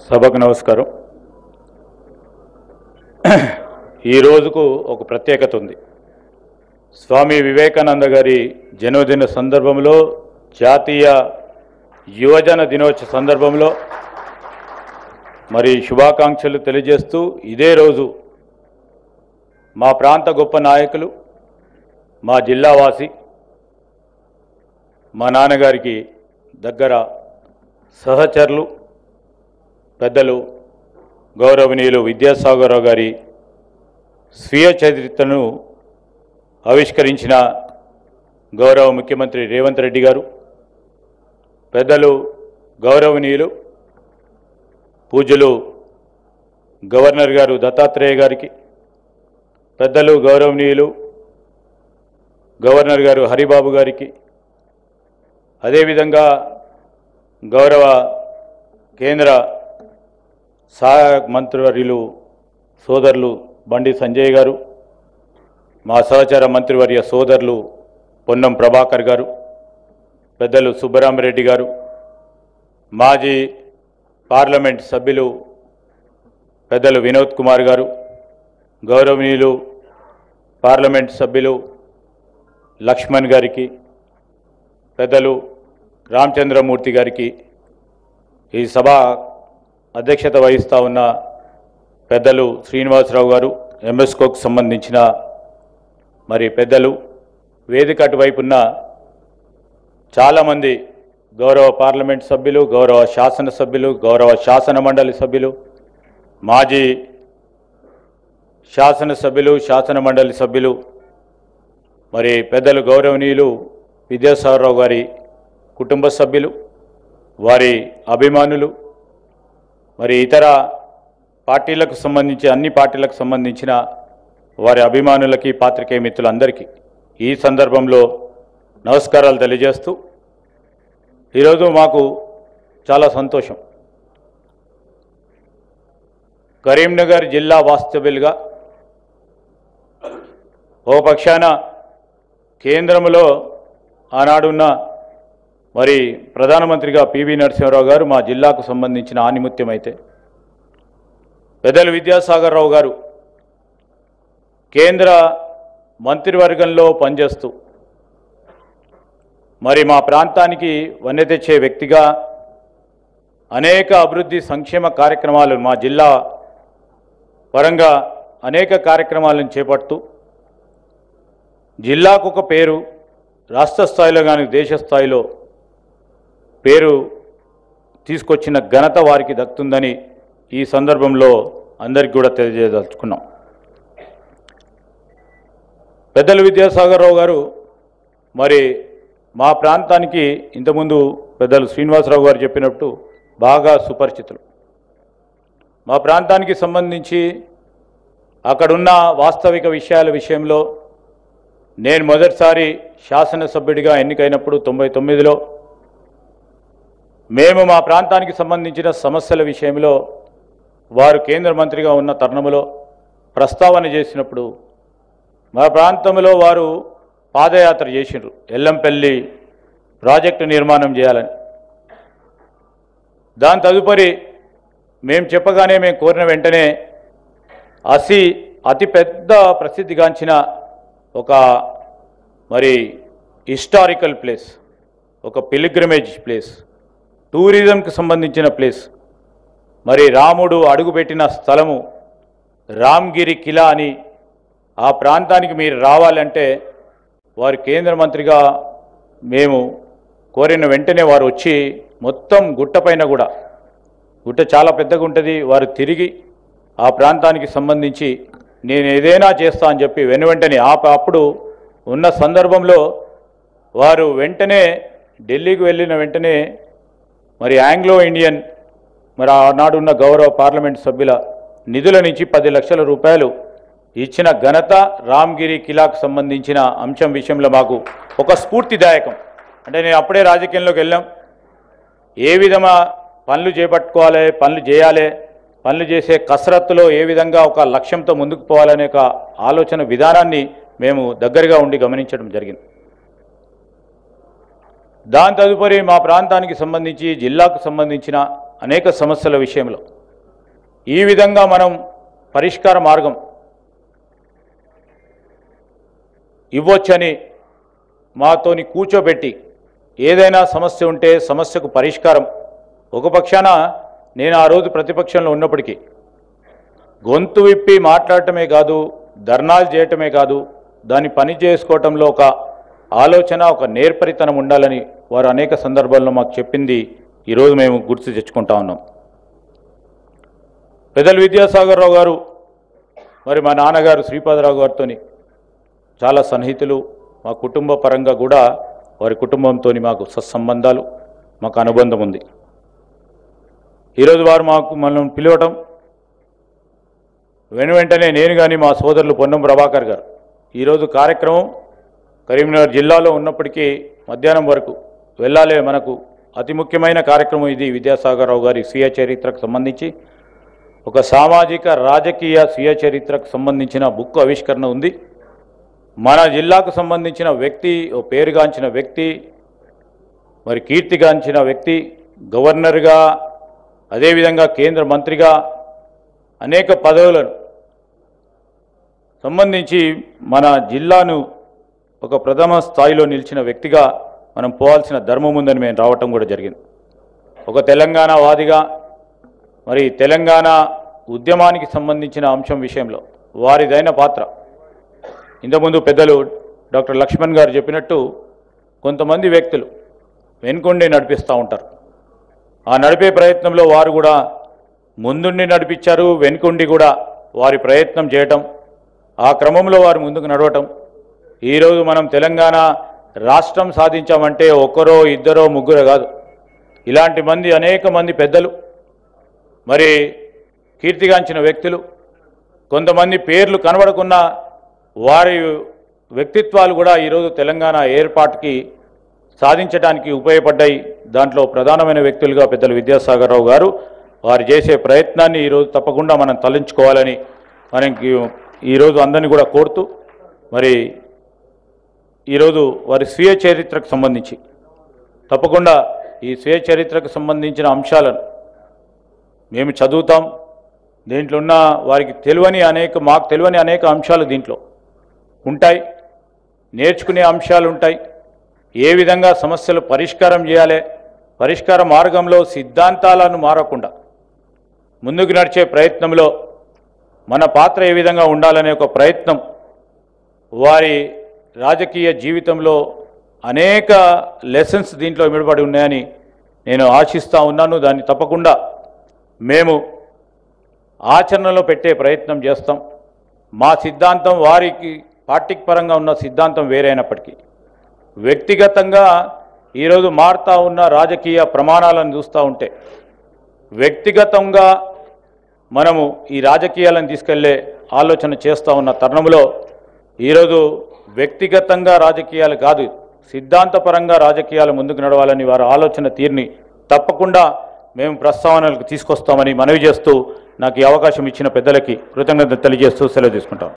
సభకు నమస్కారం. ఈ రోజుకు ఒక ప్రత్యేకత ఉంది. స్వామి వివేకానంద గారి జన్మదిన సందర్భంలో, జాతీయ యువజన దినోత్సవ సందర్భంలో మరి శుభాకాంక్షలు తెలియజేస్తూ, ఇదే రోజు మా ప్రాంత గొప్ప నాయకులు, మా జిల్లావాసి, మా నాన్నగారికి దగ్గర సహచరులు, పెద్దలు గౌరవనీయులు విద్యాసాగరరావు గారి స్వీయ చరిత్రను ఆవిష్కరించిన గౌరవ ముఖ్యమంత్రి రేవంత్ రెడ్డి గారు, పెద్దలు గౌరవనీయులు పూజ్యులు గవర్నర్ గారు దత్తాత్రేయ గారికి, పెద్దలు గౌరవనీయులు గవర్నర్ గారు హరిబాబు గారికి, అదేవిధంగా గౌరవ కేంద్ర సహాయక మంత్రివర్యులు సోదరులు బండి సంజయ్ గారు, మా సహచర మంత్రివర్య సోదరులు పొన్నం ప్రభాకర్ గారు, పెద్దలు సుబ్బరామరెడ్డి గారు, మాజీ పార్లమెంట్ సభ్యులు పెద్దలు వినోద్ కుమార్ గారు, గౌరవనీయులు పార్లమెంట్ సభ్యులు లక్ష్మణ్ గారికి, పెద్దలు రామచంద్రమూర్తి గారికి, ఈ సభ అధ్యక్షత వహిస్తూ ఉన్న పెద్దలు శ్రీనివాసరావు గారు, ఎంఎస్కోకు సంబంధించిన మరి పెద్దలు, వేదిక అటువైపున్న చాలామంది గౌరవ పార్లమెంట్ సభ్యులు, గౌరవ శాసనసభ్యులు, గౌరవ శాసన మండలి సభ్యులు, మాజీ శాసనసభ్యులు, శాసన మండలి సభ్యులు, మరి పెద్దలు గౌరవనీయులు విద్యాసాగరరావు గారి కుటుంబ సభ్యులు, వారి అభిమానులు, మరి ఇతర పార్టీలకు సంబంధించి అన్ని పార్టీలకు సంబంధించిన వారి అభిమానులకి, పాత్రికేయ మిత్రులందరికీ ఈ సందర్భంలో నమస్కారాలు తెలియజేస్తూ, ఈరోజు మాకు చాలా సంతోషం. కరీంనగర్ జిల్లా వాస్తవ్యులుగా ఓ పక్షాన కేంద్రంలో ఆనాడున్న మరి ప్రధానమంత్రిగా పివి నరసింహారావు గారు మా జిల్లాకు సంబంధించిన ఆనిముత్యం అయితే, పెద్దలు విద్యాసాగరరావు గారు కేంద్ర మంత్రివర్గంలో పనిచేస్తూ మరి మా ప్రాంతానికి వన్నె తెచ్చే వ్యక్తిగా అనేక అభివృద్ధి సంక్షేమ కార్యక్రమాలు మా జిల్లా పరంగా అనేక కార్యక్రమాలను చేపడుతూ జిల్లాకు ఒక పేరు, రాష్ట్ర స్థాయిలో కానీ దేశ స్థాయిలో పేరు తీసుకొచ్చిన ఘనత వారికి దక్కుతుందని ఈ సందర్భంలో అందరికీ కూడా తెలియజేయదలుచుకున్నాం. పెద్దలు విద్యాసాగరరావు గారు మరి మా ప్రాంతానికి ఇంతకుముందు పెద్దలు శ్రీనివాసరావు గారు చెప్పినట్టు బాగా సుపరిచితులు. మా ప్రాంతానికి సంబంధించి అక్కడున్న వాస్తవిక విషయాల విషయంలో నేను మొదటిసారి శాసనసభ్యుడిగా ఎన్నికైనప్పుడు 99లో మేము మా ప్రాంతానికి సంబంధించిన సమస్యల విషయంలో వారు కేంద్ర మంత్రిగా ఉన్న తరుణంలో ప్రస్తావన చేసినప్పుడు మా ప్రాంతంలో వారు పాదయాత్ర చేసినారు, ఎల్లంపల్లి ప్రాజెక్టు నిర్మాణం చేయాలని. దాని తదుపరి మేము చెప్పగానే, మేము కోరిన వెంటనే అతి పెద్ద ప్రసిద్ధిగాంచిన ఒక మరి హిస్టారికల్ ప్లేస్, ఒక పిలిగ్రిమేజ్ ప్లేస్, టూరిజంకి సంబంధించిన ప్లేస్, మరి రాముడు అడుగుపెట్టిన స్థలము రామ్గిరి కిలా అని, ఆ ప్రాంతానికి మీరు రావాలంటే వారు కేంద్ర మంత్రిగా మేము కోరిన వెంటనే వారు వచ్చి మొత్తం గుట్టపైన కూడా, గుట్ట చాలా పెద్దగా ఉంటుంది, వారు తిరిగి ఆ ప్రాంతానికి సంబంధించి నేను ఏదైనా చేస్తా అని చెప్పి వెంటనే అప్పుడు ఉన్న సందర్భంలో వారు వెంటనే ఢిల్లీకి వెళ్ళిన వెంటనే మరి ఆంగ్లో ఇండియన్ మరి ఆనాడు ఉన్న గౌరవ పార్లమెంట్ సభ్యుల నిధుల నుంచి 10 లక్షల రూపాయలు ఇచ్చిన ఘనత రామ్గిరి కిలాకు సంబంధించిన అంశం విషయంలో మాకు ఒక స్ఫూర్తిదాయకం. అంటే నేను అప్పుడే రాజకీయంలోకి వెళ్ళాం, ఏ విధంగా పనులు చేపట్టుకోవాలి, పనులు చేయాలి, పనులు చేసే కసరత్తులో ఏ విధంగా ఒక లక్ష్యంతో ముందుకు పోవాలనే ఒక ఆలోచన విధానాన్ని మేము దగ్గరగా ఉండి గమనించడం జరిగింది. దాని తదుపరి మా ప్రాంతానికి సంబంధించి జిల్లాకు సంబంధించిన అనేక సమస్యల విషయంలో ఈ విధంగా మనం పరిష్కార మార్గం ఇవ్వొచ్చని మాతోని కూర్చోబెట్టి ఏదైనా సమస్య ఉంటే సమస్యకు పరిష్కారం ఒక పక్షాన నేను ఆ రోజు ప్రతిపక్షంలో ఉన్నప్పటికీ గొంతు విప్పి మాట్లాడటమే కాదు, ధర్నాలు చేయటమే కాదు, దాన్ని పని చేసుకోవటంలో ఒక ఆలోచన, ఒక నేర్పరితనం ఉండాలని వారు అనేక సందర్భాల్లో మాకు చెప్పింది ఈరోజు మేము గుర్తు తెచ్చుకుంటా ఉన్నాం. పెద్దలు విద్యాసాగర్ రావు గారు మరి మా నాన్నగారు శ్రీపాదరావు గారితో చాలా సన్నిహితులు. మా కుటుంబ పరంగా కూడా వారి కుటుంబంతో మాకు సత్సంబంధాలు, మాకు అనుబంధం ఉంది. ఈరోజు వారు మనం పిలవటం వెంటనే నేను కానీ మా సోదరులు పొన్నం ప్రభాకర్ గారు ఈరోజు కార్యక్రమం కరీంనగర్ జిల్లాలో ఉన్నప్పటికీ మధ్యాహ్నం వరకు వెళ్ళాలి. మనకు అతి ముఖ్యమైన కార్యక్రమం ఇది. విద్యాసాగర్ రావు గారి స్వీయ చరిత్రకు సంబంధించి ఒక సామాజిక రాజకీయ స్వీయ చరిత్రకు సంబంధించిన బుక్ ఆవిష్కరణ ఉంది. మన జిల్లాకు సంబంధించిన వ్యక్తి, ఓ పేరుగాంచిన వ్యక్తి, మరి కీర్తిగాంచిన వ్యక్తి, గవర్నర్గా అదేవిధంగా కేంద్ర మంత్రిగా అనేక పదవులను సంబంధించి మన జిల్లాను ఒక ప్రథమ స్థాయిలో నిలిచిన వ్యక్తిగా మనం పోవాల్సిన ధర్మం ఉందని మేము రావటం కూడా జరిగింది. ఒక తెలంగాణ వాదిగా మరి తెలంగాణ ఉద్యమానికి సంబంధించిన అంశం విషయంలో వారిదైన పాత్ర ఇంతకుముందు పెద్దలు డాక్టర్ లక్ష్మణ్ గారు చెప్పినట్టు కొంతమంది వ్యక్తులు వెనుకొండి నడిపిస్తూ ఉంటారు. ఆ నడిపే ప్రయత్నంలో వారు కూడా ముందుండి నడిపించారు, వెనుకొండి కూడా వారి ప్రయత్నం చేయటం, ఆ క్రమంలో వారు ముందుకు నడవటం. ఈరోజు మనం తెలంగాణ రాష్ట్రం సాధించామంటే ఒక్కరో ఇద్దరో ముగ్గురో కాదు, ఇలాంటి మంది అనేక మంది పెద్దలు, మరి కీర్తిగాంచిన వ్యక్తులు, కొంతమంది పేర్లు కనబడకున్న వారి వ్యక్తిత్వాలు కూడా ఈరోజు తెలంగాణ ఏర్పాటుకి సాధించడానికి ఉపయోగపడ్డాయి. దాంట్లో ప్రధానమైన వ్యక్తులుగా పెద్దలు విద్యాసాగర్ రావు గారు వారు చేసే ప్రయత్నాన్ని ఈరోజు తప్పకుండా మనం తలంచుకోవాలని మనకి ఈరోజు అందరినీ కూడా కోరుతూ, మరి ఈరోజు వారి స్వీయ చరిత్రకు సంబంధించి తప్పకుండా ఈ స్వీయ చరిత్రకు సంబంధించిన అంశాలను మేము చదువుతాం. దీంట్లో ఉన్న వారికి మాకు తెలియని అనేక అంశాలు దీంట్లో ఉంటాయి, నేర్చుకునే అంశాలు ఉంటాయి. ఏ విధంగా సమస్యలు పరిష్కారం చేయాలి, పరిష్కార మార్గంలో సిద్ధాంతాలను మారకుండా ముందుకు నడిచే ప్రయత్నంలో మన పాత్ర ఏ విధంగా ఉండాలనే ఒక ప్రయత్నం వారి రాజకీయ జీవితంలో అనేక లెసన్స్ దీంట్లో ఇమిడబడి ఉన్నాయని నేను ఆశిస్తూ ఉన్నాను. దాన్ని తప్పకుండా మేము ఆచరణలో పెట్టే ప్రయత్నం చేస్తాం. మా సిద్ధాంతం వారికి పార్టీకి పరంగా ఉన్న సిద్ధాంతం వేరైనప్పటికీ వ్యక్తిగతంగా ఈరోజు మారుతూ ఉన్న రాజకీయ ప్రమాణాలను చూస్తూ ఉంటే వ్యక్తిగతంగా మనము ఈ రాజకీయాలను తీసుకెళ్లే ఆలోచన చేస్తూ ఉన్న తరుణంలో ఈరోజు వ్యక్తిగతంగా రాజకీయాలు కాదు, సిద్ధాంతపరంగా రాజకీయాలు ముందుకు నడవాలని వారి ఆలోచన తీరుని తప్పకుండా మేము ప్రస్తావనలకు తీసుకొస్తామని మనవి చేస్తూ నాకు ఈ అవకాశం ఇచ్చిన పెద్దలకి కృతజ్ఞతలు తెలియజేస్తూ సెలవు తీసుకుంటాం.